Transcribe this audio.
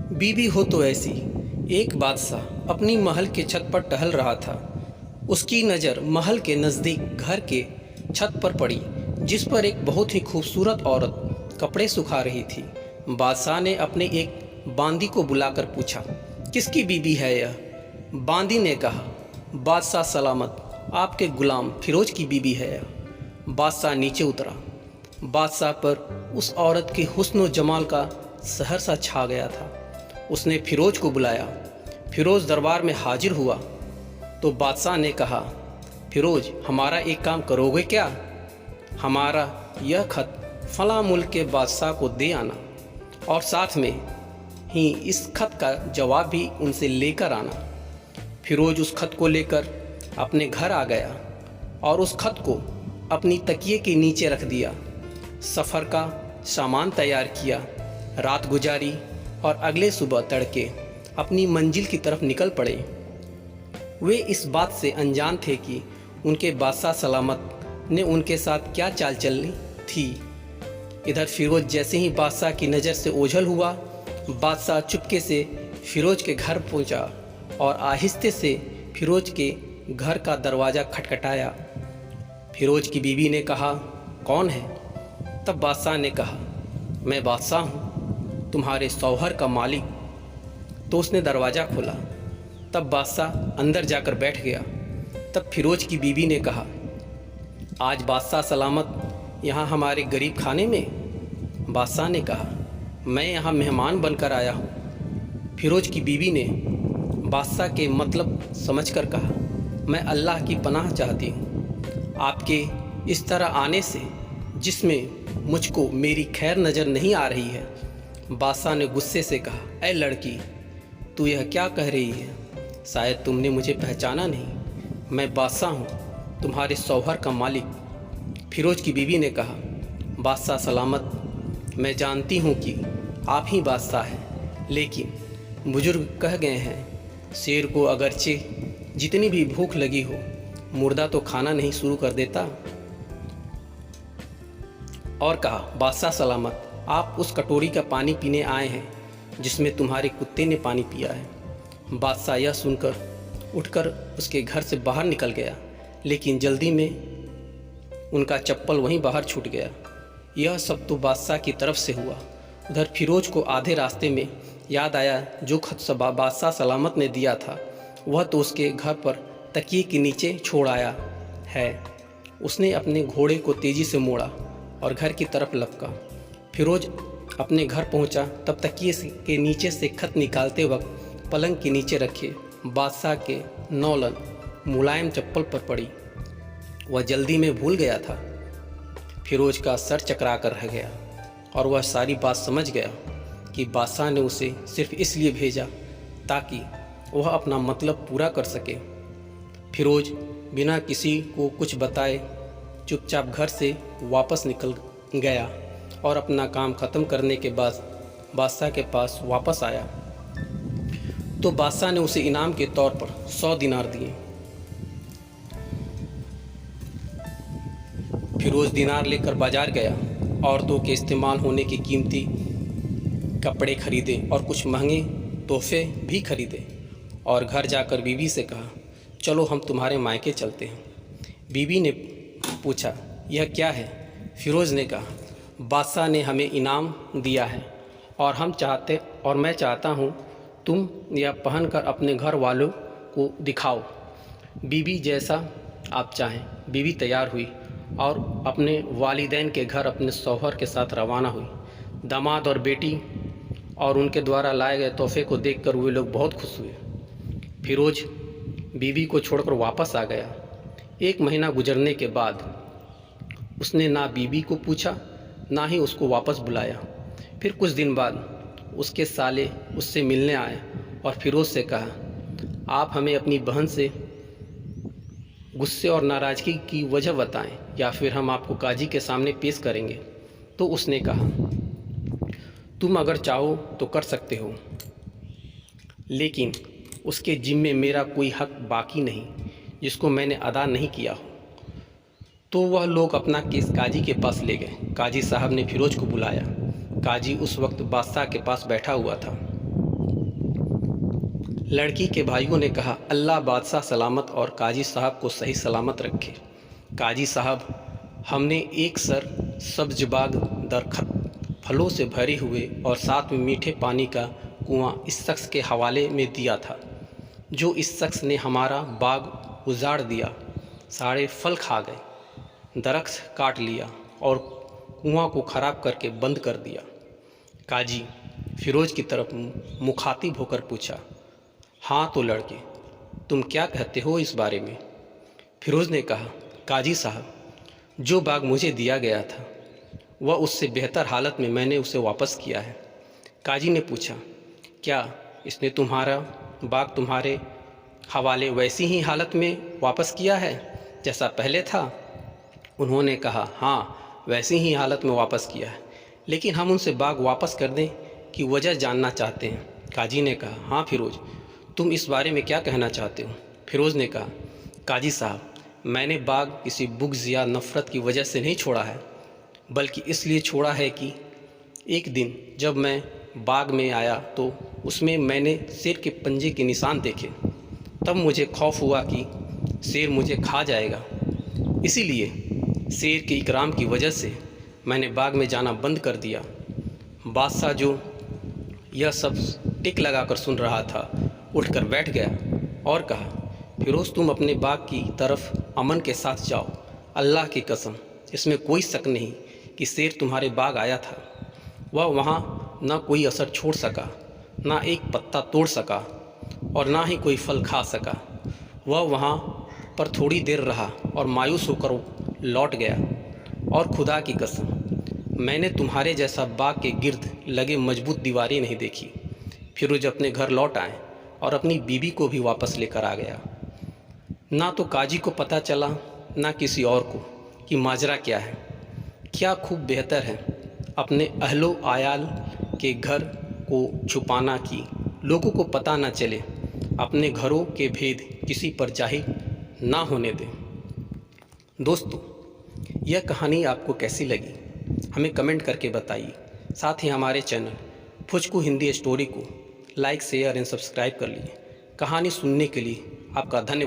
बीवी हो तो ऐसी। एक बादशाह अपनी महल के छत पर टहल रहा था। उसकी नज़र महल के नज़दीक घर के छत पर पड़ी, जिस पर एक बहुत ही खूबसूरत औरत कपड़े सुखा रही थी। बादशाह ने अपने एक बांदी को बुलाकर पूछा, किसकी बीवी है यह? बांदी ने कहा, बादशाह सलामत, आपके गुलाम फिरोज की बीवी है यह। बादशाह नीचे उतरा। बादशाह पर उस औरत के हुस्न व जमाल का सहरसा छा गया था। उसने फिरोज को बुलाया। फिरोज दरबार में हाजिर हुआ तो बादशाह ने कहा, फिरोज, हमारा एक काम करोगे क्या? हमारा यह खत फला मुल्क के बादशाह को दे आना और साथ में ही इस खत का जवाब भी उनसे लेकर आना। फिरोज उस खत को लेकर अपने घर आ गया और उस खत को अपनी तकिए के नीचे रख दिया। सफ़र का सामान तैयार किया, रात गुजारी और अगले सुबह तड़के अपनी मंजिल की तरफ निकल पड़े। वे इस बात से अनजान थे कि उनके बादशाह सलामत ने उनके साथ क्या चाल चलनी थी। इधर फिरोज जैसे ही बादशाह की नज़र से ओझल हुआ, बादशाह चुपके से फिरोज के घर पहुंचा और आहिस्ते से फिरोज के घर का दरवाज़ा खटखटाया। फिरोज की बीवी ने कहा, कौन है? तब बादशाह ने कहा, मैं बादशाह हूँ, तुम्हारे शौहर का मालिक। तो उसने दरवाज़ा खोला। तब बादशाह अंदर जाकर बैठ गया। तब फिरोज की बीवी ने कहा, आज बादशाह सलामत यहाँ हमारे गरीब खाने में? बादशाह ने कहा, मैं यहाँ मेहमान बनकर आया हूँ। फिरोज की बीवी ने बादशाह के मतलब समझकर कहा, मैं अल्लाह की पनाह चाहती हूँ। आपके इस तरह आने से, जिसमें मुझको मेरी खैर नज़र नहीं आ रही है। बादशाह ने गुस्से से कहा, ऐ लड़की, तू यह क्या कह रही है? शायद तुमने मुझे पहचाना नहीं। मैं बादशाह हूँ, तुम्हारे शौहर का मालिक। फिरोज की बीवी ने कहा, बादशाह सलामत, मैं जानती हूँ कि आप ही बादशाह हैं, लेकिन बुजुर्ग कह गए हैं, शेर को अगरचे जितनी भी भूख लगी हो, मुर्दा तो खाना नहीं शुरू कर देता। और कहा, बादशाह सलामत, आप उस कटोरी का पानी पीने आए हैं जिसमें तुम्हारे कुत्ते ने पानी पिया है। बादशाह यह सुनकर उठकर उसके घर से बाहर निकल गया, लेकिन जल्दी में उनका चप्पल वहीं बाहर छूट गया। यह सब तो बादशाह की तरफ से हुआ। उधर फिरोज को आधे रास्ते में याद आया, जो खत बादशाह सलामत ने दिया था वह तो उसके घर पर तकिए के नीचे छोड़ आया है। उसने अपने घोड़े को तेज़ी से मोड़ा और घर की तरफ लपका। फिरोज अपने घर पहुंचा। तब तकिए के नीचे से खत निकालते वक्त पलंग के नीचे रखे बादशाह के नौलन मुलायम चप्पल पर पड़ी। वह जल्दी में भूल गया था। फिरोज का सर चकरा कर रह गया और वह सारी बात समझ गया कि बादशाह ने उसे सिर्फ इसलिए भेजा ताकि वह अपना मतलब पूरा कर सके। फिरोज बिना किसी को कुछ बताए चुपचाप घर से वापस निकल गया और अपना काम ख़त्म करने के बाद बादशाह के पास वापस आया तो बादशाह ने उसे इनाम के तौर पर 100 दिनार दिए। फिरोज दिनार लेकर बाजार गया, औरतों के इस्तेमाल होने की कीमती कपड़े खरीदे और कुछ महंगे तोहफे भी खरीदे और घर जाकर बीवी से कहा, चलो हम तुम्हारे मायके चलते हैं। बीवी ने पूछा, यह क्या है? फिरोज ने कहा, बादशाह ने हमें इनाम दिया है और मैं चाहता हूँ तुम यह पहनकर अपने घर वालों को दिखाओ। बीवी, जैसा आप चाहें। बीवी तैयार हुई और अपने वालिदैन के घर अपने शौहर के साथ रवाना हुई। दामाद और बेटी और उनके द्वारा लाए गए तोहफे को देखकर वे लोग बहुत खुश हुए। फिरोज बीवी को छोड़कर वापस आ गया। 1 महीना गुजरने के बाद उसने ना बीवी को पूछा ना ही उसको वापस बुलाया। फिर कुछ दिन बाद उसके साले उससे मिलने आए और फिरोज से कहा, आप हमें अपनी बहन से गुस्से और नाराज़गी की वजह बताएं या फिर हम आपको काजी के सामने पेश करेंगे। तो उसने कहा, तुम अगर चाहो तो कर सकते हो, लेकिन उसके जिम्मे मेरा कोई हक बाकी नहीं जिसको मैंने अदा नहीं किया हो। तो वह लोग अपना केस काजी के पास ले गए। काजी साहब ने फिरोज को बुलाया। काजी उस वक्त बादशाह के पास बैठा हुआ था। लड़की के भाइयों ने कहा, अल्लाह बादशाह सलामत और काजी साहब को सही सलामत रखे। काजी साहब, हमने एक सर सब्ज बाग दरखत फलों से भरे हुए और साथ में मीठे पानी का कुआं इस शख्स के हवाले में दिया था, जो इस शख्स ने हमारा बाग उजाड़ दिया, सारे फल खा गए, दरख्त काट लिया और कुआं को ख़राब करके बंद कर दिया। काजी फिरोज़ की तरफ मुखातिब होकर पूछा, हाँ तो लड़के, तुम क्या कहते हो इस बारे में? फिरोज़ ने कहा, काजी साहब, जो बाग मुझे दिया गया था वह उससे बेहतर हालत में मैंने उसे वापस किया है। काजी ने पूछा, क्या इसने तुम्हारा बाग तुम्हारे हवाले वैसी ही हालत में वापस किया है जैसा पहले था? उन्होंने कहा, हाँ, वैसी ही हालत में वापस किया है, लेकिन हम उनसे बाग वापस करने की वजह जानना चाहते हैं। काजी ने कहा, हाँ फिरोज़, तुम इस बारे में क्या कहना चाहते हो? फिरोज़ ने कहा, काजी साहब, मैंने बाग किसी बुग़्ज़ या नफ़रत की वजह से नहीं छोड़ा है, बल्कि इसलिए छोड़ा है कि एक दिन जब मैं बाग में आया तो उसमें मैंने शेर के पंजे के निशान देखे। तब मुझे खौफ हुआ कि शेर मुझे खा जाएगा। इसीलिए शेर के इकराम की वजह से मैंने बाग में जाना बंद कर दिया। बादशाह, जो यह सब टिक लगाकर सुन रहा था, उठकर बैठ गया और कहा, फिरोज़, तुम अपने बाग की तरफ अमन के साथ जाओ। अल्लाह की कसम, इसमें कोई शक नहीं कि शेर तुम्हारे बाग आया था। वह वहाँ ना कोई असर छोड़ सका, ना एक पत्ता तोड़ सका और ना ही कोई फल खा सका। वह वहाँ पर थोड़ी देर रहा और मायूस होकर लौट गया। और खुदा की कसम, मैंने तुम्हारे जैसा बाग के गिर्द लगे मजबूत दीवारें नहीं देखी। फिरोज़ अपने घर लौट आए और अपनी बीबी को भी वापस लेकर आ गया। ना तो काजी को पता चला, ना किसी और को, कि माजरा क्या है। क्या खूब बेहतर है अपने अहलो आयाल के घर को छुपाना कि लोगों को पता ना चले, अपने घरों के भेद किसी पर जाहिर ना होने दें। दोस्तों, यह कहानी आपको कैसी लगी हमें कमेंट करके बताइए। साथ ही हमारे चैनल फुचकू हिंदी स्टोरी को लाइक, शेयर एंड सब्सक्राइब कर लीजिए। कहानी सुनने के लिए आपका धन्यवाद।